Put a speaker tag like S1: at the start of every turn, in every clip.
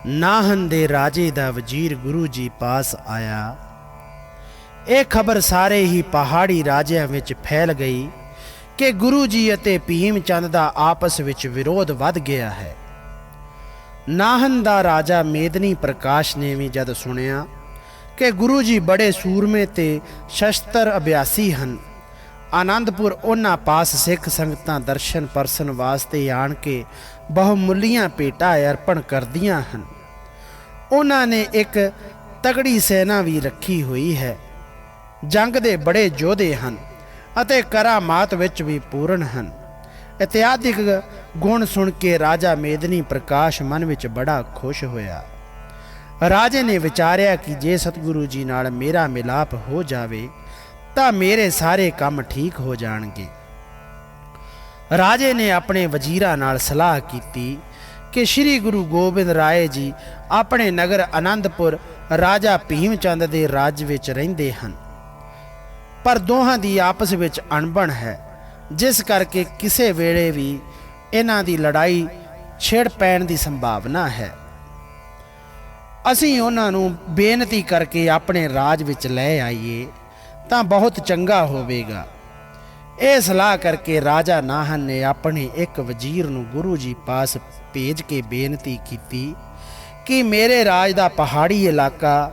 S1: ਨਾਹਨ ਦੇ ਰਾਜੇ ਦਾ ਵਜ਼ੀਰ ਗੁਰੂ ਜੀ ਪਾਸ ਆਇਆ। ਇਹ ਖਬਰ ਸਾਰੇ ਹੀ ਪਹਾੜੀ ਰਾਜਿਆਂ ਵਿੱਚ ਫੈਲ ਗਈ ਕਿ ਗੁਰੂ ਜੀ ਅਤੇ ਭੀਮ ਚੰਦ ਦਾ ਆਪਸ ਵਿੱਚ ਵਿਰੋਧ ਵੱਧ ਗਿਆ ਹੈ। ਨਾਹਨ ਦਾ ਰਾਜਾ ਮੇਦਨੀ ਪ੍ਰਕਾਸ਼ ਨੇ ਵੀ ਜਦ ਸੁਣਿਆ ਕਿ ਗੁਰੂ ਜੀ ਬੜੇ ਸੂਰਮੇ ਤੇ ਸ਼ਸਤਰ ਅਭਿਆਸੀ ਹਨ, ਆਨੰਦਪੁਰ ਉਹਨਾਂ ਪਾਸ ਸਿੱਖ ਸੰਗਤਾਂ ਦਰਸ਼ਨ ਪਰਸਨ ਵਾਸਤੇ ਆਣ ਕੇ ਬਹੁਮੁੱਲੀਆਂ ਭੇਟਾਂ ਅਰਪਣ ਕਰਦੀਆਂ ਹਨ। ਉਹਨਾਂ ਨੇ ਇੱਕ ਤਗੜੀ ਸੈਨਾ ਵੀ ਰੱਖੀ ਹੋਈ ਹੈ, ਜੰਗ ਦੇ ਬੜੇ ਯੋਧੇ ਹਨ ਅਤੇ ਕਰਾਮਾਤ ਵਿੱਚ ਵੀ ਪੂਰਨ ਹਨ। ਇਤਿਆਦਿਕ ਗੁਣ ਸੁਣ ਕੇ ਰਾਜਾ ਮੇਦਨੀ ਪ੍ਰਕਾਸ਼ ਮਨ ਵਿੱਚ ਬੜਾ ਖੁਸ਼ ਹੋਇਆ। ਰਾਜੇ ਨੇ ਵਿਚਾਰਿਆ ਕਿ ਜੇ ਸਤਿਗੁਰੂ ਜੀ ਨਾਲ ਮੇਰਾ ਮਿਲਾਪ ਹੋ ਜਾਵੇ ਤਾਂ ਮੇਰੇ ਸਾਰੇ ਕੰਮ ਠੀਕ ਹੋ ਜਾਣਗੇ। ਰਾਜੇ ਨੇ ਆਪਣੇ ਵਜ਼ੀਰਾਂ ਨਾਲ ਸਲਾਹ ਕੀਤੀ ਕਿ ਸ੍ਰੀ ਗੁਰੂ ਗੋਬਿੰਦ ਰਾਏ ਜੀ ਆਪਣੇ ਨਗਰ ਆਨੰਦਪੁਰ ਰਾਜਾ ਭੀਮ ਚੰਦ ਦੇ ਰਾਜ ਵਿੱਚ ਰਹਿੰਦੇ ਹਨ, ਪਰ ਦੋਹਾਂ ਦੀ ਆਪਸ ਵਿੱਚ ਅਣਬਣ ਹੈ, ਜਿਸ ਕਰਕੇ ਕਿਸੇ ਵੇਲੇ ਵੀ ਇਹਨਾਂ ਦੀ ਲੜਾਈ ਛਿੜ ਪੈਣ ਦੀ ਸੰਭਾਵਨਾ ਹੈ। ਅਸੀਂ ਉਹਨਾਂ ਨੂੰ ਬੇਨਤੀ ਕਰਕੇ ਆਪਣੇ ਰਾਜ ਵਿੱਚ ਲੈ ਆਈਏ ਤਾਂ ਬਹੁਤ ਚੰਗਾ ਹੋਵੇਗਾ। ਇਹ ਸਲਾਹ ਕਰਕੇ ਰਾਜਾ ਨਾਹਨ ਨੇ ਆਪਣੇ ਇੱਕ ਵਜ਼ੀਰ ਨੂੰ ਗੁਰੂ ਜੀ ਪਾਸ ਭੇਜ ਕੇ ਬੇਨਤੀ ਕੀਤੀ ਕਿ ਮੇਰੇ ਰਾਜ ਦਾ ਪਹਾੜੀ ਇਲਾਕਾ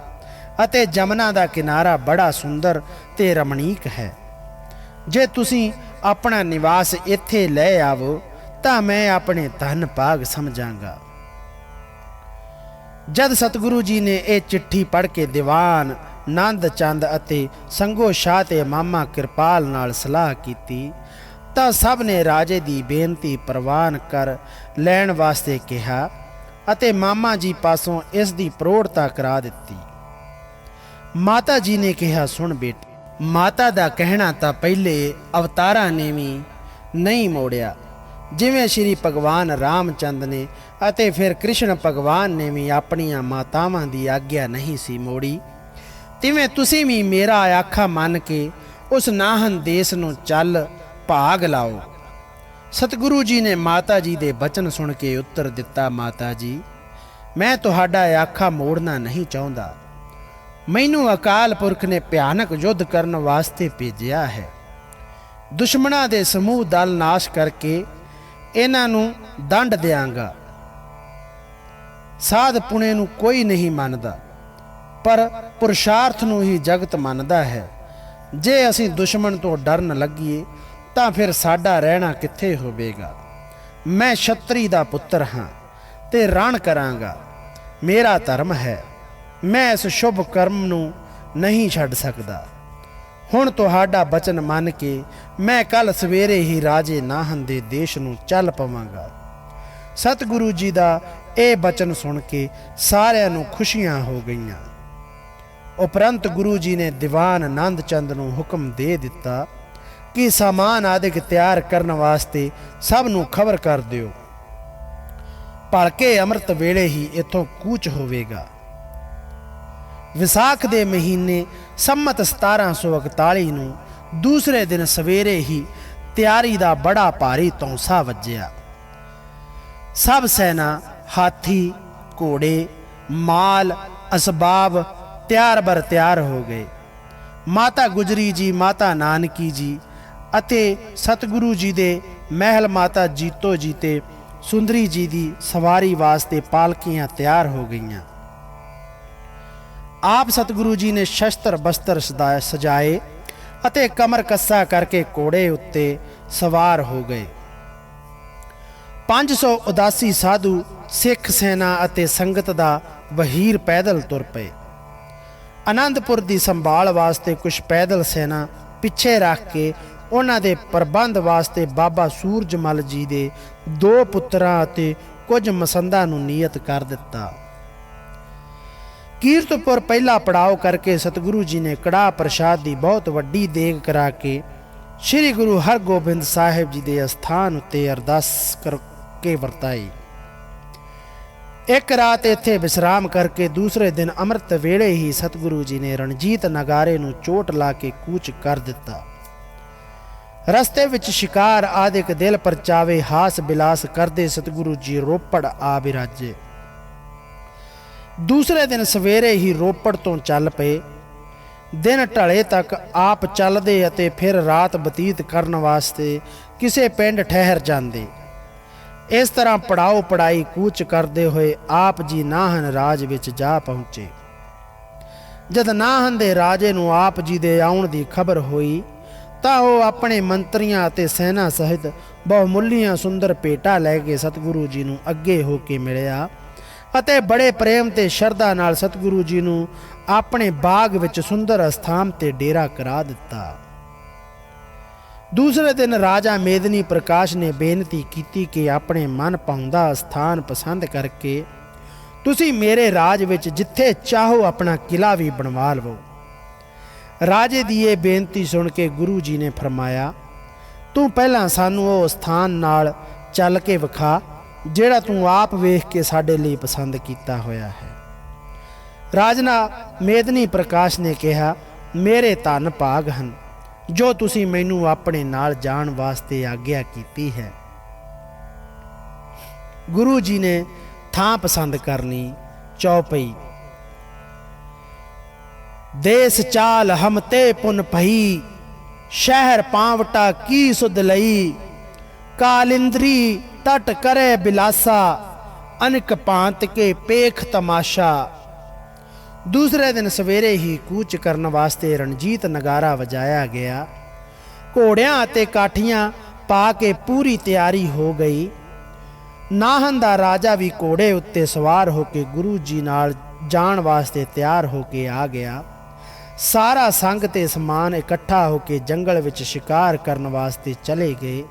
S1: ਅਤੇ ਜਮਨਾ ਦਾ ਕਿਨਾਰਾ ਬੜਾ ਸੁੰਦਰ ਤੇ ਰਮਣੀਕ ਹੈ। ਜੇ ਤੁਸੀਂ ਆਪਣਾ ਨਿਵਾਸ ਇੱਥੇ ਲੈ ਆਵੋ ਤਾਂ ਮੈਂ ਆਪਣੇ ਧਨ ਭਾਗ ਸਮਝਾਂਗਾ। ਜਦ ਸਤਿਗੁਰੂ ਜੀ ਨੇ ਇਹ ਚਿੱਠੀ ਪੜ੍ਹ ਕੇ ਦੀਵਾਨ ਨੰਦ ਚੰਦ ਅਤੇ ਸੰਗੋ ਸ਼ਾਹ ਤੇ ਮਾਮਾ ਕਿਰਪਾਲ ਨਾਲ ਸਲਾਹ ਕੀਤੀ ਤਾਂ ਸਭ ਨੇ ਰਾਜੇ ਦੀ ਬੇਨਤੀ ਪ੍ਰਵਾਨ ਕਰ ਲੈਣ ਵਾਸਤੇ ਕਿਹਾ ਅਤੇ ਮਾਮਾ ਜੀ ਪਾਸੋਂ ਇਸ ਦੀ ਪ੍ਰੋੜਤਾ ਕਰਾ ਦਿੱਤੀ। ਮਾਤਾ ਜੀ ਨੇ ਕਿਹਾ, ਸੁਣ ਬੇਟੇ, ਮਾਤਾ ਦਾ ਕਹਿਣਾ ਤਾਂ ਪਹਿਲੇ ਅਵਤਾਰਾਂ ਨੇ ਵੀ ਨਹੀਂ ਮੋੜਿਆ, ਜਿਵੇਂ ਸ਼੍ਰੀ ਭਗਵਾਨ ਰਾਮਚੰਦ ਨੇ ਅਤੇ ਫਿਰ ਕ੍ਰਿਸ਼ਨ ਭਗਵਾਨ ਨੇ ਵੀ ਆਪਣੀਆਂ ਮਾਤਾਵਾਂ ਦੀ ਆਗਿਆ ਨਹੀਂ ਸੀ ਮੋੜੀ, ਤਿਵੇਂ ਤੁਸੀਂ ਵੀ ਮੇਰਾ ਆਖਾ ਮੰਨ ਕੇ ਉਸ ਨਾਹਨ ਦੇਸ ਨੂੰ ਚੱਲ ਭਾਗ ਲਾਓ। ਸਤਿਗੁਰੂ ਜੀ ਨੇ ਮਾਤਾ ਜੀ ਦੇ ਬਚਨ ਸੁਣ ਕੇ ਉੱਤਰ ਦਿੱਤਾ, ਮਾਤਾ ਜੀ, ਮੈਂ ਤੁਹਾਡਾ ਆਖਾ ਮੋੜਨਾ ਨਹੀਂ ਚਾਹੁੰਦਾ। ਮੈਨੂੰ ਅਕਾਲ ਪੁਰਖ ਨੇ ਭਿਆਨਕ ਯੁੱਧ ਕਰਨ ਵਾਸਤੇ ਭੇਜਿਆ ਹੈ। ਦੁਸ਼ਮਣਾਂ ਦੇ ਸਮੂਹ ਦਲ ਨਾਸ਼ ਕਰਕੇ ਇਹਨਾਂ ਨੂੰ ਦੰਡ ਦਿਆਂਗਾ। ਸਾਧ ਪੁਣੇ ਨੂੰ ਕੋਈ ਨਹੀਂ ਮੰਨਦਾ, ਪਰ ਪੁਰਸ਼ਾਰਥ ਨੂੰ ਹੀ ਜਗਤ ਮੰਨਦਾ ਹੈ। ਜੇ ਅਸੀਂ ਦੁਸ਼ਮਣ ਤੋਂ ਡਰਨ ਲੱਗੀਏ ਤਾਂ ਫਿਰ ਸਾਡਾ ਰਹਿਣਾ ਕਿੱਥੇ ਹੋਵੇਗਾ। ਮੈਂ ਛਤਰੀ ਦਾ ਪੁੱਤਰ ਹਾਂ ਤੇ ਰਣ ਕਰਾਂਗਾ, ਮੇਰਾ ਧਰਮ ਹੈ। ਮੈਂ ਇਸ ਸ਼ੁਭ ਕਰਮ ਨੂੰ ਨਹੀਂ ਛੱਡ ਸਕਦਾ। ਹੁਣ ਤੁਹਾਡਾ ਬਚਨ ਮੰਨ ਕੇ ਮੈਂ ਕੱਲ ਸਵੇਰੇ ਹੀ ਰਾਜੇ ਨਾਹਨ ਦੇ ਦੇਸ਼ ਨੂੰ ਚੱਲ ਪਵਾਂਗਾ। ਸਤਿਗੁਰੂ ਜੀ ਦਾ ਇਹ ਬਚਨ ਸੁਣ ਕੇ ਸਾਰਿਆਂ ਨੂੰ ਖੁਸ਼ੀਆਂ ਹੋ ਗਈਆਂ। ਉਪਰੰਤ ਗੁਰੂ ਜੀ ਨੇ ਦੀਵਾਨ ਨੰਦ ਚੰਦ ਨੂੰ ਹੁਕਮ ਦੇ ਦਿੱਤਾ ਕਿ ਸਾਮਾਨ ਆਦਿਕ ਤਿਆਰ ਕਰਨ ਵਾਸਤੇ ਸਭ ਨੂੰ ਖਬਰ ਕਰ ਦਿਓ। ਭਲਕੇ ਅੰਮ੍ਰਿਤ ਵੇਲੇ ਹੀ ਇੱਥੋਂ ਕੂਚ ਹੋਵੇਗਾ। ਵਿਸਾਖ ਦੇ ਮਹੀਨੇ ਸੰਮਤ 1741 ਨੂੰ ਦੂਸਰੇ ਦਿਨ ਸਵੇਰੇ ਹੀ ਤਿਆਰੀ ਦਾ ਬੜਾ ਭਾਰੀ ਧੌਂਸਾ ਵੱਜਿਆ। ਸਭ ਸੈਨਾ, ਹਾਥੀ, ਘੋੜੇ, ਮਾਲ, ਅਸਬਾਬ ਤਿਆਰ ਬਰ ਤਿਆਰ ਹੋ ਗਏ। ਮਾਤਾ ਗੁਜਰੀ ਜੀ, ਮਾਤਾ ਨਾਨਕੀ ਜੀ ਅਤੇ ਸਤਿਗੁਰੂ ਜੀ ਦੇ ਮਹਿਲ ਮਾਤਾ ਜੀਤੋ ਜੀ ਤੇ ਸੁੰਦਰੀ ਜੀ ਦੀ ਸਵਾਰੀ ਵਾਸਤੇ ਪਾਲਕੀਆਂ ਤਿਆਰ ਹੋ ਗਈਆਂ। ਆਪ ਸਤਿਗੁਰੂ ਜੀ ਨੇ ਸ਼ਸਤਰ ਬਸਤਰ ਸਜਾਏ ਅਤੇ ਕਮਰ ਕੱਸਾ ਕਰਕੇ ਘੋੜੇ ਉੱਤੇ ਸਵਾਰ ਹੋ ਗਏ। 500 ਉਦਾਸੀ ਸਾਧੂ, ਸਿੱਖ ਸੈਨਾ ਅਤੇ ਸੰਗਤ ਦਾ ਵਹੀਰ ਪੈਦਲ ਤੁਰ ਪਏ। ਆਨੰਦਪੁਰ ਦੀ ਸੰਭਾਲ ਵਾਸਤੇ ਕੁਝ ਪੈਦਲ ਸੈਨਾ ਪਿੱਛੇ ਰੱਖ ਕੇ ਉਹਨਾਂ ਦੇ ਪ੍ਰਬੰਧ ਵਾਸਤੇ ਬਾਬਾ ਸੂਰਜਮਲ ਜੀ ਦੇ 2 ਪੁੱਤਰਾਂ ਅਤੇ ਕੁਝ ਮਸੰਦਾਂ ਨੂੰ ਨਿਯਤ ਕਰ ਦਿੱਤਾ। ਕੀਰਤਪੁਰ ਪਹਿਲਾ ਪੜਾਅ ਕਰਕੇ ਸਤਿਗੁਰੂ ਜੀ ਨੇ ਕੜਾਹ ਪ੍ਰਸ਼ਾਦ ਦੀ ਬਹੁਤ ਵੱਡੀ ਦੇਗ ਕਰਾ ਕੇ ਸ੍ਰੀ ਗੁਰੂ ਹਰਗੋਬਿੰਦ ਸਾਹਿਬ ਜੀ ਦੇ ਅਸਥਾਨ ਉੱਤੇ ਅਰਦਾਸ ਕਰਕੇ ਵਰਤਾਈ। ਇੱਕ ਰਾਤ ਇੱਥੇ ਵਿਸ਼ਰਾਮ ਕਰਕੇ ਦੂਸਰੇ ਦਿਨ ਅੰਮ੍ਰਿਤ ਵੇਲੇ ਹੀ ਸਤਿਗੁਰੂ ਜੀ ਨੇ ਰਣਜੀਤ ਨਗਾਰੇ ਨੂੰ ਚੋਟ ਲਾ ਕੇ ਕੂਚ ਕਰ ਦਿੱਤਾ। ਰਸਤੇ ਵਿੱਚ ਸ਼ਿਕਾਰ ਆਦਿਕ ਦਿਲ ਪਰਚਾਵੇ ਹਾਸ ਬਿਲਾਸ ਕਰਦੇ ਸਤਿਗੁਰੂ ਜੀ ਰੋਪੜ ਆ ਬਿਰਾਜੇ। ਦੂਸਰੇ ਦਿਨ ਸਵੇਰੇ ਹੀ ਰੋਪੜ ਤੋਂ ਚੱਲ ਪਏ। ਦਿਨ ਢਲੇ ਤੱਕ ਆਪ ਚੱਲਦੇ ਅਤੇ ਫਿਰ ਰਾਤ ਬਤੀਤ ਕਰਨ ਵਾਸਤੇ ਕਿਸੇ ਪਿੰਡ ਠਹਿਰ ਜਾਂਦੇ। ਇਸ ਤਰ੍ਹਾਂ ਪੜਾਓ ਪੜਾਈ ਕੂਚ ਕਰਦੇ ਹੋਏ ਆਪ ਜੀ ਨਾਹਨ ਰਾਜ ਵਿੱਚ ਜਾ ਪਹੁੰਚੇ। ਜਦ ਨਾਹਨ ਦੇ ਰਾਜੇ ਨੂੰ ਆਪ ਜੀ ਦੇ ਆਉਣ ਦੀ ਖਬਰ ਹੋਈ ਤਾਂ ਉਹ ਆਪਣੇ ਮੰਤਰੀਆਂ ਅਤੇ ਸੈਨਾ ਸਹਿਤ ਬਹੁਮੁੱਲੀਆਂ ਸੁੰਦਰ ਭੇਟਾਂ ਲੈ ਕੇ ਸਤਿਗੁਰੂ ਜੀ ਨੂੰ ਅੱਗੇ ਹੋ ਕੇ ਮਿਲਿਆ ਅਤੇ ਬੜੇ ਪ੍ਰੇਮ ਤੇ ਸ਼ਰਧਾ ਨਾਲ ਸਤਿਗੁਰੂ ਜੀ ਨੂੰ ਆਪਣੇ ਬਾਗ ਵਿੱਚ ਸੁੰਦਰ ਅਸਥਾਨ ਤੇ ਡੇਰਾ ਕਰਾ ਦਿੱਤਾ। ਦੂਸਰੇ ਦਿਨ ਰਾਜਾ ਮੇਦਨੀ ਪ੍ਰਕਾਸ਼ ਨੇ ਬੇਨਤੀ ਕੀਤੀ ਕਿ ਆਪਣੇ ਮਨ ਭਾਉਂਦਾ ਸਥਾਨ ਪਸੰਦ ਕਰਕੇ ਤੁਸੀਂ ਮੇਰੇ ਰਾਜ ਵਿੱਚ ਜਿੱਥੇ ਚਾਹੋ ਆਪਣਾ ਕਿਲਾ ਵੀ ਬਣਵਾ ਲਵੋ। ਰਾਜੇ ਦੀ ਇਹ ਬੇਨਤੀ ਸੁਣ ਕੇ ਗੁਰੂ ਜੀ ਨੇ ਫਰਮਾਇਆ, ਤੂੰ ਪਹਿਲਾਂ ਸਾਨੂੰ ਉਹ ਸਥਾਨ ਨਾਲ ਚੱਲ ਕੇ ਵਿਖਾ ਜਿਹੜਾ ਤੂੰ ਆਪ ਵੇਖ ਕੇ ਸਾਡੇ ਲਈ ਪਸੰਦ ਕੀਤਾ ਹੋਇਆ ਹੈ। ਰਾਜਨਾ ਮੇਦਨੀ ਪ੍ਰਕਾਸ਼ ਨੇ ਕਿਹਾ, ਮੇਰੇ ਧੰਨ ਭਾਗ ਹਨ ਜੋ ਤੁਸੀਂ ਮੈਨੂੰ ਆਪਣੇ ਨਾਲ ਜਾਣ ਵਾਸਤੇ ਆਗਿਆ ਕੀਤੀ ਹੈ। ਗੁਰੂ ਜੀ ਨੇ ਥਾਂ ਪਸੰਦ ਕਰ ਲਈ। ਚੌਪਈ। ਦੇਸ ਚਾਲ ਹਮ ਤੇ ਪੁਨ ਭਈ, ਸ਼ਹਿਰ ਪਾਵਟਾ ਕੀ ਸੁਧ ਲਈ। ਕਾਲਿੰਦਰੀ ਤਟ ਕਰੇ ਬਿਲਾਸਾ, ਅਨਕ ਭਾਂਤ ਕੇ ਪੇਖ ਤਮਾਸ਼ਾ। ਦੂਸਰੇ ਦਿਨ ਸਵੇਰੇ ਹੀ ਕੂਚ ਕਰਨ ਵਾਸਤੇ ਰਣਜੀਤ ਨਗਾਰਾ ਵਜਾਇਆ ਗਿਆ। ਘੋੜਿਆਂ ਅਤੇ ਕਾਠੀਆਂ ਪਾ ਕੇ ਪੂਰੀ ਤਿਆਰੀ ਹੋ ਗਈ। ਨਾਹਨ ਦਾ ਰਾਜਾ ਵੀ ਘੋੜੇ ਉੱਤੇ ਸਵਾਰ ਹੋ ਕੇ ਗੁਰੂ ਜੀ ਨਾਲ ਜਾਣ ਵਾਸਤੇ ਤਿਆਰ ਹੋ ਕੇ ਆ ਗਿਆ। ਸਾਰਾ ਸੰਗ ਤੇ ਸਮਾਨ ਇਕੱਠਾ ਹੋ ਕੇ ਜੰਗਲ ਵਿੱਚ ਸ਼ਿਕਾਰ ਕਰਨ ਵਾਸਤੇ ਚਲੇ ਗਏ।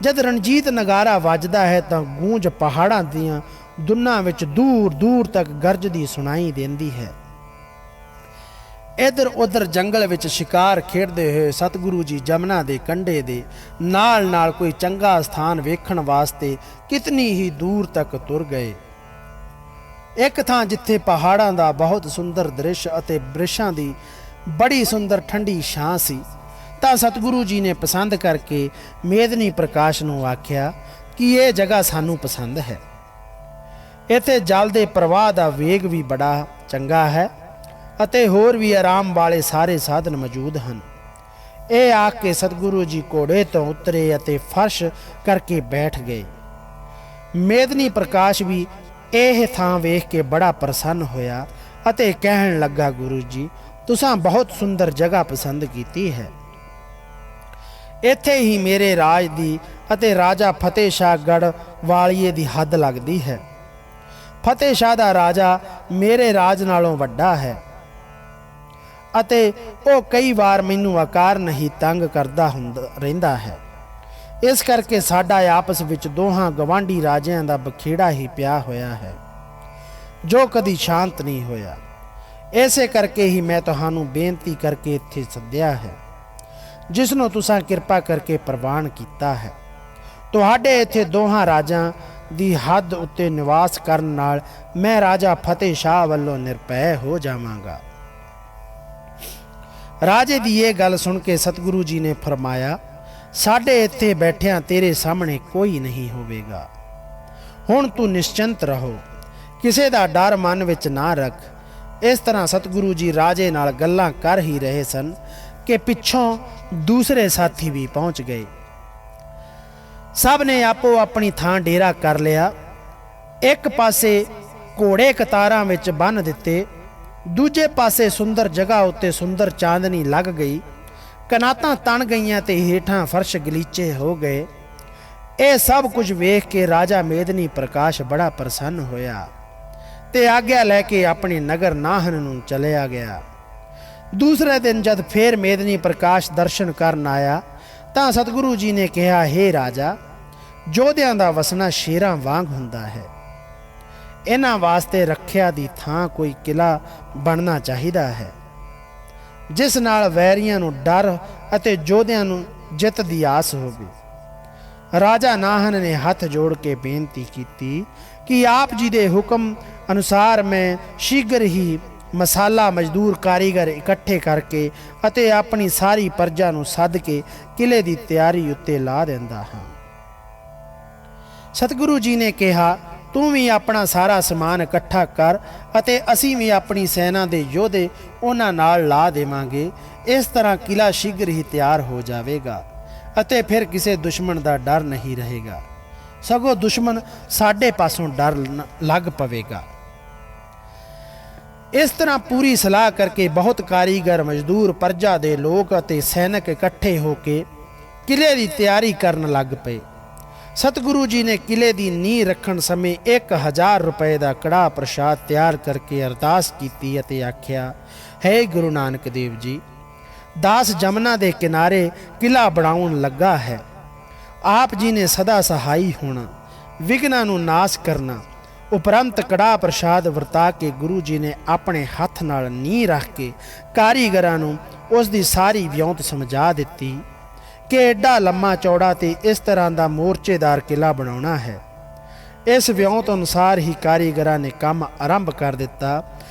S1: ਜਦ ਰਣਜੀਤ ਨਗਾਰਾ ਵੱਜਦਾ ਹੈ ਤਾਂ ਗੂੰਜ ਪਹਾੜਾਂ ਦੀਆਂ ਦੁਨਾਂ ਵਿੱਚ ਦੂਰ ਦੂਰ ਤੱਕ ਗਰਜਦੀ ਸੁਣਾਈ ਦਿੰਦੀ ਹੈ। ਇੱਧਰ ਉੱਧਰ ਜੰਗਲ ਵਿੱਚ ਸ਼ਿਕਾਰ ਖੇਡਦੇ ਹੋਏ ਸਤਿਗੁਰੂ ਜੀ ਜਮਨਾ ਦੇ ਕੰਢੇ ਦੇ ਨਾਲ ਨਾਲ ਕੋਈ ਚੰਗਾ ਸਥਾਨ ਵੇਖਣ ਵਾਸਤੇ ਕਿਤਨੀ ਹੀ ਦੂਰ ਤੱਕ ਤੁਰ ਗਏ। ਇੱਕ ਥਾਂ ਜਿੱਥੇ ਪਹਾੜਾਂ ਦਾ ਬਹੁਤ ਸੁੰਦਰ ਦ੍ਰਿਸ਼ ਅਤੇ ਬ੍ਰਿਸ਼ਾਂ ਦੀ ਬੜੀ ਸੁੰਦਰ ਠੰਡੀ ਛਾਂ ਸੀ ਤਾਂ ਸਤਿਗੁਰੂ ਜੀ ਨੇ ਪਸੰਦ ਕਰਕੇ ਮੇਦਨੀ ਪ੍ਰਕਾਸ਼ ਨੂੰ ਆਖਿਆ ਕਿ ਇਹ ਜਗ੍ਹਾ ਸਾਨੂੰ ਪਸੰਦ ਹੈ। ਇੱਥੇ ਜਲ ਦੇ ਪ੍ਰਵਾਹ ਦਾ ਵੇਗ ਵੀ ਬੜਾ ਚੰਗਾ ਹੈ ਅਤੇ ਹੋਰ ਵੀ ਆਰਾਮ ਵਾਲੇ ਸਾਰੇ ਸਾਧਨ ਮੌਜੂਦ ਹਨ। ਇਹ ਆਖ ਕੇ ਸਤਿਗੁਰੂ ਜੀ ਘੋੜੇ ਤੋਂ ਉਤਰੇ ਅਤੇ ਫਰਸ਼ ਕਰਕੇ ਬੈਠ ਗਏ। ਮੇਦਨੀ ਪ੍ਰਕਾਸ਼ ਵੀ ਇਹ ਥਾਂ ਵੇਖ ਕੇ ਬੜਾ ਪ੍ਰਸੰਨ ਹੋਇਆ ਅਤੇ ਕਹਿਣ ਲੱਗਾ, ਗੁਰੂ ਜੀ ਤੁਸਾਂ ਬਹੁਤ ਸੁੰਦਰ ਜਗ੍ਹਾ ਪਸੰਦ ਕੀਤੀ ਹੈ। ਇੱਥੇ ਹੀ ਮੇਰੇ ਰਾਜ ਦੀ ਅਤੇ ਰਾਜਾ ਫਤਿਹ ਸ਼ਾਹ ਗੜ੍ਹ ਵਾਲੀਏ ਦੀ ਹੱਦ ਲੱਗਦੀ ਹੈ। ਫਤਿਹ ਸ਼ਾਹ ਦਾ ਰਾਜਾ ਮੇਰੇ ਰਾਜ ਨਾਲੋਂ ਵੱਡਾ ਹੈ ਅਤੇ ਉਹ ਕਈ ਵਾਰ ਮੈਨੂੰ ਆਕਾਰ ਨਹੀਂ ਤੰਗ ਕਰਦਾ ਰਹਿੰਦਾ ਹੈ। ਇਸ ਕਰਕੇ ਸਾਡਾ ਆਪਸ ਵਿੱਚ ਦੋਹਾਂ ਗਵਾਂਢੀ ਰਾਜਿਆਂ ਦਾ ਬਖੇੜਾ ਹੀ ਪਿਆ ਹੋਇਆ ਹੈ ਜੋ ਕਦੀ ਸ਼ਾਂਤ ਨਹੀਂ ਹੋਇਆ। ਇਸੇ ਕਰਕੇ ਹੀ ਮੈਂ ਤੁਹਾਨੂੰ ਬੇਨਤੀ ਕਰਕੇ ਇੱਥੇ ਸੱਦਿਆ ਹੈ, ਜਿਸ ਨੂੰ ਤੁਸੀਂ ਕਿਰਪਾ ਕਰਕੇ ਪ੍ਰਵਾਨ ਕੀਤਾ ਹੈ। ਤੁਹਾਡੇ ਇੱਥੇ ਦੋਹਾਂ ਰਾਜਾਂ ਦੀ ਹੱਦ ਉੱਤੇ ਨਿਵਾਸ ਕਰਨ ਨਾਲ ਮੈਂ ਰਾਜਾ ਫਤਿਹ ਸ਼ਾਹ ਵੱਲੋਂ ਨਿਰਭੈ ਹੋ ਜਾਵਾਂਗਾ। ਰਾਜੇ ਦੀ ਇਹ ਗੱਲ ਸੁਣ ਕੇ ਸਤਿਗੁਰੂ ਜੀ ਨੇ ਫਰਮਾਇਆ, ਸਾਡੇ ਇੱਥੇ ਬੈਠਿਆਂ ਤੇਰੇ ਸਾਹਮਣੇ ਕੋਈ ਨਹੀਂ ਹੋਵੇਗਾ। ਹੁਣ ਤੂੰ ਨਿਸ਼ਚਿੰਤ ਰਹੋ, ਕਿਸੇ ਦਾ ਡਰ ਮਨ ਵਿੱਚ ਨਾ ਰੱਖ। ਇਸ ਤਰ੍ਹਾਂ ਸਤਿਗੁਰੂ ਜੀ ਰਾਜੇ ਨਾਲ ਗੱਲਾਂ ਕਰ ਹੀ ਰਹੇ ਸਨ ਕਿ ਪਿੱਛੋਂ ਦੂਸਰੇ ਸਾਥੀ ਵੀ ਪਹੁੰਚ ਗਏ। ਸਭ ਨੇ ਆਪੋ ਆਪਣੀ ਥਾਂ ਡੇਰਾ ਕਰ ਲਿਆ। ਇੱਕ ਪਾਸੇ ਘੋੜੇ ਕਤਾਰਾਂ ਵਿੱਚ ਬੰਨ੍ਹ ਦਿੱਤੇ, ਦੂਜੇ ਪਾਸੇ ਸੁੰਦਰ ਜਗ੍ਹਾ ਉੱਤੇ ਸੁੰਦਰ ਚਾਂਦਨੀ ਲੱਗ ਗਈ। ਕਨਾਤਾਂ ਤਣ ਗਈਆਂ ਤੇ ਹੇਠਾਂ ਫਰਸ਼ ਗਲੀਚੇ ਹੋ ਗਏ। ਇਹ ਸਭ ਕੁਝ ਵੇਖ ਕੇ ਰਾਜਾ ਮੇਦਨੀ ਪ੍ਰਕਾਸ਼ ਬੜਾ ਪ੍ਰਸੰਨ ਹੋਇਆ ਤੇ ਆਗਿਆ ਲੈ ਕੇ ਆਪਣੇ ਨਗਰ ਨਾਹਨ ਨੂੰ ਚਲਿਆ ਗਿਆ। ਦੂਸਰੇ ਦਿਨ ਜਦ ਫੇਰ ਮੇਦਨੀ ਪ੍ਰਕਾਸ਼ ਦਰਸ਼ਨ ਕਰਨ ਆਇਆ ਤਾਂ ਸਤਿਗੁਰੂ ਜੀ ਨੇ ਕਿਹਾ, ਹੇ ਰਾਜਾ, ਯੋਧਿਆਂ ਦਾ ਵਸਣਾ ਸ਼ੇਰਾਂ ਵਾਂਗ ਹੁੰਦਾ ਹੈ। ਇਹਨਾਂ ਵਾਸਤੇ ਰੱਖਿਆ ਦੀ ਥਾਂ ਕੋਈ ਕਿਲਾ ਬਣਨਾ ਚਾਹੀਦਾ ਹੈ ਜਿਸ ਨਾਲ ਵੈਰੀਆਂ ਨੂੰ ਡਰ ਅਤੇ ਯੋਧਿਆਂ ਨੂੰ ਜਿੱਤ ਦੀ ਆਸ ਹੋਵੇ। ਰਾਜਾ ਨਾਹਨ ਨੇ ਹੱਥ ਜੋੜ ਕੇ ਬੇਨਤੀ ਕੀਤੀ ਕਿ ਆਪ ਜੀ ਦੇ ਹੁਕਮ ਅਨੁਸਾਰ ਮੈਂ ਸ਼ੀਘਰ ਹੀ ਮਸਾਲਾ ਮਜ਼ਦੂਰ ਕਾਰੀਗਰ ਇਕੱਠੇ ਕਰਕੇ ਅਤੇ ਆਪਣੀ ਸਾਰੀ ਪਰਜਾ ਨੂੰ ਸੱਦ ਕੇ ਕਿਲੇ ਦੀ ਤਿਆਰੀ ਉੱਤੇ ਲਾ ਦਿੰਦਾ ਹਾਂ। ਸਤਿਗੁਰੂ ਜੀ ਨੇ ਕਿਹਾ, ਤੂੰ ਵੀ ਆਪਣਾ ਸਾਰਾ ਸਮਾਨ ਇਕੱਠਾ ਕਰ ਅਤੇ ਅਸੀਂ ਵੀ ਆਪਣੀ ਸੈਨਾ ਦੇ ਯੋਧੇ ਉਹਨਾਂ ਨਾਲ ਲਾ ਦੇਵਾਂਗੇ। ਇਸ ਤਰ੍ਹਾਂ ਕਿਲਾ ਸ਼ੀਘਰ ਹੀ ਤਿਆਰ ਹੋ ਜਾਵੇਗਾ ਅਤੇ ਫਿਰ ਕਿਸੇ ਦੁਸ਼ਮਣ ਦਾ ਡਰ ਨਹੀਂ ਰਹੇਗਾ, ਸਗੋਂ ਦੁਸ਼ਮਣ ਸਾਡੇ ਪਾਸੋਂ ਡਰ ਲੱਗ ਪਵੇਗਾ। ਇਸ ਤਰ੍ਹਾਂ ਪੂਰੀ ਸਲਾਹ ਕਰਕੇ ਬਹੁਤ ਕਾਰੀਗਰ, ਮਜ਼ਦੂਰ, ਪ੍ਰਜਾ ਦੇ ਲੋਕ ਅਤੇ ਸੈਨਿਕ ਇਕੱਠੇ ਹੋ ਕੇ ਕਿਲੇ ਦੀ ਤਿਆਰੀ ਕਰਨ ਲੱਗ ਪਏ। ਸਤਿਗੁਰੂ ਜੀ ਨੇ ਕਿਲੇ ਦੀ ਨੀਂਹ ਰੱਖਣ ਸਮੇਂ 1000 ਰੁਪਏ ਦਾ ਕੜਾਹ ਪ੍ਰਸ਼ਾਦ ਤਿਆਰ ਕਰਕੇ ਅਰਦਾਸ ਕੀਤੀ ਅਤੇ ਆਖਿਆ, ਹੈ ਗੁਰੂ ਨਾਨਕ ਦੇਵ ਜੀ, ਦਾਸ ਜਮਨਾ ਦੇ ਕਿਨਾਰੇ ਕਿਲਾ ਬਣਾਉਣ ਲੱਗਾ ਹੈ। ਆਪ ਜੀ ਨੇ ਸਦਾ ਸਹਾਈ ਹੋਣਾ, ਵਿਘਨਾਂ ਨੂੰ ਨਾਸ਼ ਕਰਨਾ। ਉਪਰੰਤ ਕੜਾਹ ਪ੍ਰਸ਼ਾਦ ਵਰਤਾ ਕੇ ਗੁਰੂ ਜੀ ਨੇ ਆਪਣੇ ਹੱਥ ਨਾਲ ਨੀਂਹ ਰੱਖ ਕੇ ਕਾਰੀਗਰਾਂ ਨੂੰ ਉਸ ਦੀ ਸਾਰੀ ਵਿਉਂਤ ਸਮਝਾ ਦਿੱਤੀ ਕਿ ਐਡਾ ਲੰਮਾ ਚੌੜਾ ਤੇ ਇਸ ਤਰ੍ਹਾਂ ਦਾ ਮੋਰਚੇਦਾਰ ਕਿਲਾ ਬਣਾਉਣਾ ਹੈ। ਇਸ ਵਿਉਂਤ ਅਨੁਸਾਰ ਹੀ ਕਾਰੀਗਰਾਂ ਨੇ ਕੰਮ ਆਰੰਭ ਕਰ ਦਿੱਤਾ।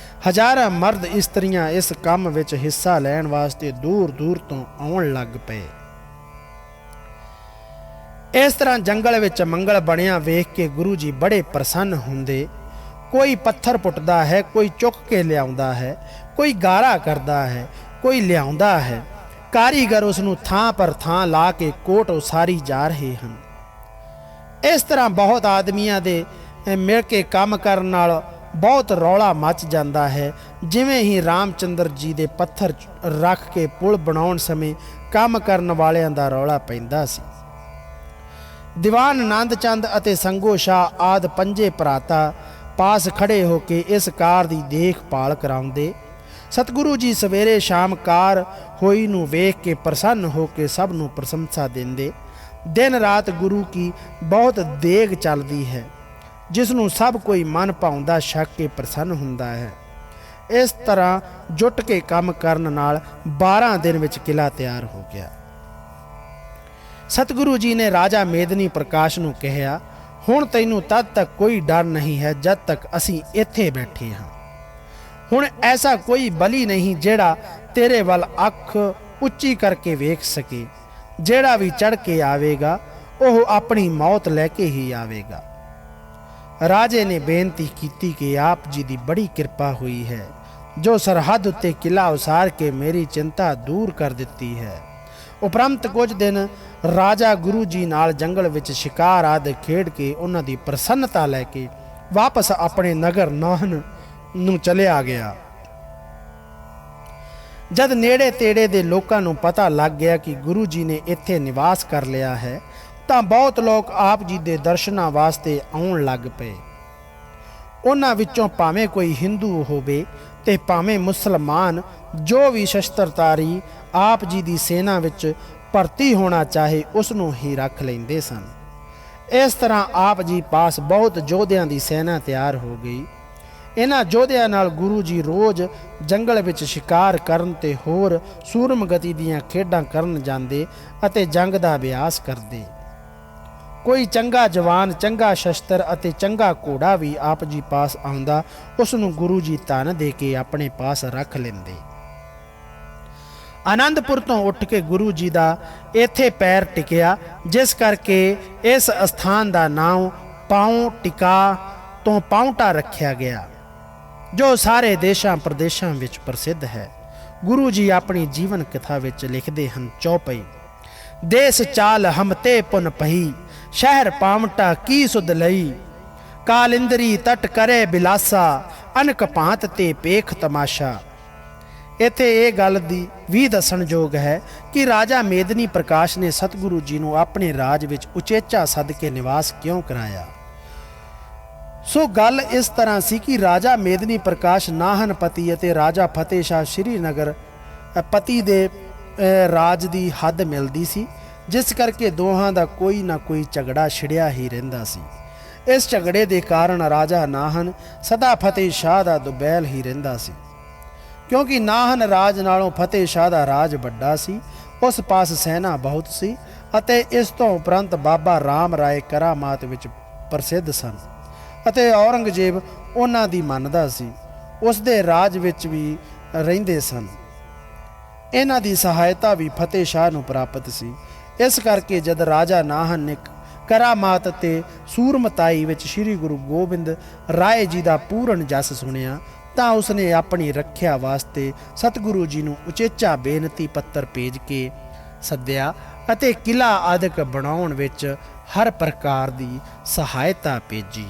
S1: ਹਜ਼ਾਰਾਂ ਮਰਦ ਇਸਤਰੀਆਂ ਇਸ ਕੰਮ ਵਿੱਚ ਹਿੱਸਾ ਲੈਣ ਵਾਸਤੇ ਦੂਰ ਦੂਰ ਤੋਂ ਆਉਣ ਲੱਗ ਪਏ। ਇਸ ਤਰ੍ਹਾਂ ਜੰਗਲ ਵਿੱਚ ਮੰਗਲ ਬਣਿਆ ਵੇਖ ਕੇ ਗੁਰੂ ਜੀ ਬੜੇ ਪ੍ਰਸੰਨ ਹੁੰਦੇ। ਕੋਈ ਪੱਥਰ ਪੁੱਟਦਾ ਹੈ, ਕੋਈ ਚੁੱਕ ਕੇ ਲਿਆਉਂਦਾ ਹੈ, ਕੋਈ ਗਾਰਾ ਕਰਦਾ ਹੈ, ਕੋਈ ਲਿਆਉਂਦਾ ਹੈ। ਕਾਰੀਗਰ ਉਸ ਨੂੰ ਥਾਂ ਪਰ ਥਾਂ ਲਾ ਕੇ ਕੋਟ ਉਸਾਰੀ ਜਾ ਰਹੇ ਹਨ। ਇਸ ਤਰ੍ਹਾਂ ਬਹੁਤ ਆਦਮੀਆਂ ਦੇ ਮਿਲ ਕੇ ਕੰਮ ਕਰਨ ਨਾਲ ਬਹੁਤ ਰੌਲਾ ਮਚ ਜਾਂਦਾ ਹੈ। ਜਿਵੇਂ ਹੀ ਰਾਮਚੰਦਰ ਜੀ ਦੇ ਪੱਥਰ ਰੱਖ ਕੇ ਪੁਲ ਬਣਾਉਣ ਸਮੇਂ ਕੰਮ ਕਰਨ ਵਾਲਿਆਂ ਦਾ ਰੌਲਾ ਪੈਂਦਾ ਸੀ। ਦੀਵਾਨ ਆਨੰਦ ਚੰਦ ਅਤੇ ਸੰਗੋ ਸ਼ਾਹ ਆਦਿ ਪੰਜੇ ਭਰਾਤਾ ਪਾਸ ਖੜੇ ਹੋ ਕੇ ਇਸ ਕਾਰ ਦੀ ਦੇਖਭਾਲ ਕਰਾਉਂਦੇ। ਸਤਿਗੁਰੂ ਜੀ ਸਵੇਰੇ ਸ਼ਾਮ ਕਾਰ ਹੋਈ ਨੂੰ ਵੇਖ ਕੇ ਪ੍ਰਸੰਨ ਹੋ ਕੇ ਸਭ ਨੂੰ ਪ੍ਰਸ਼ੰਸਾ ਦਿੰਦੇ। ਦਿਨ ਰਾਤ ਗੁਰੂ ਕੀ ਬਹੁਤ ਦੇਗ ਚੱਲਦੀ ਹੈ, ਜਿਸ ਨੂੰ ਸਭ ਕੋਈ ਮਨ ਭਾਉਂਦਾ ਛਕ ਕੇ ਪ੍ਰਸੰਨ ਹੁੰਦਾ ਹੈ। ਇਸ ਤਰ੍ਹਾਂ ਜੁਟ ਕੇ ਕੰਮ ਕਰਨ ਨਾਲ 12 ਦਿਨ ਵਿੱਚ ਕਿਲਾ ਤਿਆਰ ਹੋ ਗਿਆ। ਸਤਿਗੁਰੂ ਜੀ ਨੇ ਰਾਜਾ ਮੇਦਨੀ ਪ੍ਰਕਾਸ਼ ਨੂੰ ਕਿਹਾ, ਹੁਣ ਤੈਨੂੰ ਤਦ ਤੱਕ ਕੋਈ ਡਰ ਨਹੀਂ ਹੈ ਜਦ ਤੱਕ ਅਸੀਂ ਇੱਥੇ ਬੈਠੇ ਹਾਂ। ਹੁਣ ਐਸਾ ਕੋਈ ਬਲੀ ਨਹੀਂ ਜਿਹੜਾ ਤੇਰੇ ਵੱਲ ਅੱਖ ਉੱਚੀ ਕਰਕੇ ਵੇਖ ਸਕੇ। ਜਿਹੜਾ ਵੀ ਚੜ੍ਹ ਕੇ ਆਵੇਗਾ ਉਹ ਆਪਣੀ ਮੌਤ ਲੈ ਕੇ ਹੀ ਆਵੇਗਾ। ਰਾਜੇ ਨੇ ਬੇਨਤੀ ਕੀਤੀ ਕਿ ਆਪ ਜੀ ਦੀ ਬੜੀ ਕਿਰਪਾ ਹੋਈ ਹੈ, ਜੋ ਸਰਹੱਦ ਉੱਤੇ ਕਿਲਾ ਉਸਾਰ ਕੇ ਮੇਰੀ ਚਿੰਤਾ ਦੂਰ ਕਰ ਦਿੱਤੀ ਹੈ। ਉਪਰੰਤ ਕੁਝ ਦਿਨ ਰਾਜਾ ਗੁਰੂ ਜੀ ਨਾਲ ਜੰਗਲ ਵਿੱਚ ਸ਼ਿਕਾਰ ਆਦਿ ਖੇਡ ਕੇ ਉਹਨਾਂ ਦੀ ਪ੍ਰਸੰਨਤਾ ਲੈ ਕੇ ਵਾਪਸ ਆਪਣੇ ਨਗਰ ਨਾਹਨ ਨੂੰ ਚਲਿਆ ਗਿਆ। ਜਦ ਨੇੜੇ ਤੇੜੇ ਦੇ ਲੋਕਾਂ ਨੂੰ ਪਤਾ ਲੱਗ ਗਿਆ ਕਿ ਗੁਰੂ ਜੀ ਨੇ ਇੱਥੇ ਨਿਵਾਸ ਕਰ ਲਿਆ ਹੈ, ਤਾਂ ਬਹੁਤ ਲੋਕ ਆਪ ਜੀ ਦੇ ਦਰਸ਼ਨਾਂ ਵਾਸਤੇ ਆਉਣ ਲੱਗ ਪਏ। ਉਹਨਾਂ ਵਿੱਚੋਂ ਭਾਵੇਂ ਕੋਈ ਹਿੰਦੂ ਹੋਵੇ ਤੇ ਭਾਵੇਂ ਮੁਸਲਮਾਨ, ਜੋ ਵੀ ਸ਼ਸਤਰਧਾਰੀ ਆਪ ਜੀ ਦੀ ਸੈਨਾ ਵਿੱਚ ਭਰਤੀ ਹੋਣਾ ਚਾਹੇ ਉਸ ਨੂੰ ਹੀ ਰੱਖ ਲੈਂਦੇ ਸਨ। ਇਸ ਤਰ੍ਹਾਂ ਆਪ ਜੀ ਪਾਸ ਬਹੁਤ ਯੋਧਿਆਂ ਦੀ ਸੈਨਾ ਤਿਆਰ ਹੋ ਗਈ। ਇਹਨਾਂ ਯੋਧਿਆਂ ਨਾਲ ਗੁਰੂ ਜੀ ਰੋਜ਼ ਜੰਗਲ ਵਿੱਚ ਸ਼ਿਕਾਰ ਕਰਨ ਤੇ ਹੋਰ ਸੂਰਮਗਤੀ ਦੀਆਂ ਖੇਡਾਂ ਕਰਨ ਜਾਂਦੇ ਅਤੇ ਜੰਗ ਦਾ ਅਭਿਆਸ ਕਰਦੇ। ਕੋਈ ਚੰਗਾ ਜਵਾਨ, ਚੰਗਾ ਸ਼ਸਤਰ ਅਤੇ ਚੰਗਾ ਘੋੜਾ ਵੀ ਆਪ ਜੀ ਪਾਸ ਆਉਂਦਾ, ਉਸ ਨੂੰ ਗੁਰੂ ਜੀ ਧਨ ਦੇ ਕੇ ਆਪਣੇ ਪਾਸ ਰੱਖ ਲੈਂਦੇ। ਆਨੰਦਪੁਰ ਤੋਂ ਉੱਠ ਕੇ ਗੁਰੂ ਜੀ ਦਾ ਇੱਥੇ ਪੈਰ ਟਿਕਿਆ, ਜਿਸ ਕਰਕੇ ਇਸ ਅਸਥਾਨ ਦਾ ਨਾਮ ਪਾਉ ਟਿਕਾ ਤੋਂ ਪਾਉਂਟਾ ਰੱਖਿਆ ਗਿਆ, ਜੋ ਸਾਰੇ ਦੇਸ਼ਾਂ ਪ੍ਰਦੇਸ਼ਾਂ ਵਿੱਚ ਪ੍ਰਸਿੱਧ ਹੈ। ਗੁਰੂ ਜੀ ਆਪਣੀ ਜੀਵਨ ਕਥਾ ਵਿੱਚ ਲਿਖਦੇ ਹਨ, ਚੌਪਈ ਦੇਸ ਚਾਲ ਹਮ ਤੇ ਪੁਨ ਪਹੀ, ਸ਼ਹਿਰ ਪਾਵਟਾ ਕੀ ਸੁਧ ਲਈ, ਕਾਲਿੰਦਰੀ ਤਟ ਕਰੇ ਬਿਲਾਸਾ, ਅਨਕ ਭਾਂਤ ਤੇ ਪੇਖ ਤਮਾਸ਼ਾ। ਇੱਥੇ ਇਹ ਗੱਲ ਦੀ ਵੀ ਦੱਸਣਯੋਗ ਹੈ ਕਿ ਰਾਜਾ ਮੇਦਨੀ ਪ੍ਰਕਾਸ਼ ਨੇ ਸਤਿਗੁਰੂ ਜੀ ਨੂੰ ਆਪਣੇ ਰਾਜ ਵਿੱਚ ਉਚੇਚਾ ਸੱਦ ਕੇ ਨਿਵਾਸ ਕਿਉਂ ਕਰਾਇਆ। ਸੋ ਗੱਲ ਇਸ ਤਰ੍ਹਾਂ ਸੀ ਕਿ ਰਾਜਾ ਮੇਦਨੀ ਪ੍ਰਕਾਸ਼ ਨਾਹਨ ਪਤੀ ਅਤੇ ਰਾਜਾ ਫਤਿਹ ਸ਼ਾਹ ਸ਼੍ਰੀਨਗਰ ਪਤੀ ਦੇ ਰਾਜ ਦੀ ਹੱਦ ਮਿਲਦੀ ਸੀ, ਜਿਸ ਕਰਕੇ ਦੋਹਾਂ ਦਾ ਕੋਈ ਨਾ ਕੋਈ ਝਗੜਾ ਛਿੜਿਆ ਹੀ ਰਹਿੰਦਾ ਸੀ। ਇਸ ਝਗੜੇ ਦੇ ਕਾਰਨ ਰਾਜਾ ਨਾਹਨ ਸਦਾ ਫਤਿਹ ਸ਼ਾਹ ਦਾ ਦੁਬੈਲ ਹੀ ਰਹਿੰਦਾ ਸੀ, ਕਿਉਂਕਿ ਨਾਹਨ ਰਾਜ ਨਾਲੋਂ ਫਤਿਹ ਸ਼ਾਹ ਦਾ ਰਾਜ ਵੱਡਾ ਸੀ। ਉਸ ਪਾਸ ਸੈਨਾ ਬਹੁਤ ਸੀ ਅਤੇ ਇਸ ਤੋਂ ਉਪਰੰਤ ਬਾਬਾ ਰਾਮ ਰਾਏ ਕਰਾਮਾਤ ਵਿੱਚ ਪ੍ਰਸਿੱਧ ਸਨ ਅਤੇ ਔਰੰਗਜ਼ੇਬ ਉਹਨਾਂ ਦੀ ਮੰਨਦਾ ਸੀ। ਉਸ ਦੇ ਰਾਜ ਵਿੱਚ ਵੀ ਰਹਿੰਦੇ ਸਨ। ਇਹਨਾਂ ਦੀ ਸਹਾਇਤਾ ਵੀ ਫਤਿਹ ਸ਼ਾਹ ਨੂੰ ਪ੍ਰਾਪਤ ਸੀ। ਇਸ ਕਰਕੇ ਜਦ ਰਾਜਾ ਨਾਹਨ ਨੇ ਕਰਾਮਾਤ ਅਤੇ ਸੂਰਮਤਾਈ ਵਿੱਚ ਸ੍ਰੀ ਗੁਰੂ ਗੋਬਿੰਦ ਰਾਏ ਜੀ ਦਾ ਪੂਰਨ ਜਸ ਸੁਣਿਆ ਤਾਂ ਉਸਨੇ ਆਪਣੀ ਰੱਖਿਆ ਵਾਸਤੇ ਸਤਿਗੁਰੂ ਜੀ ਨੂੰ ਉਚੇਚਾ ਬੇਨਤੀ ਪੱਤਰ ਭੇਜ ਕੇ ਸੱਦਿਆ ਅਤੇ ਕਿਲ੍ਹਾ ਆਦਿਕ ਬਣਾਉਣ ਵਿੱਚ ਹਰ ਪ੍ਰਕਾਰ ਦੀ ਸਹਾਇਤਾ ਭੇਜੀ।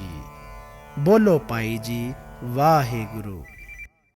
S1: ਬੋਲੋ ਭਾਈ ਜੀ ਵਾਹਿਗੁਰੂ।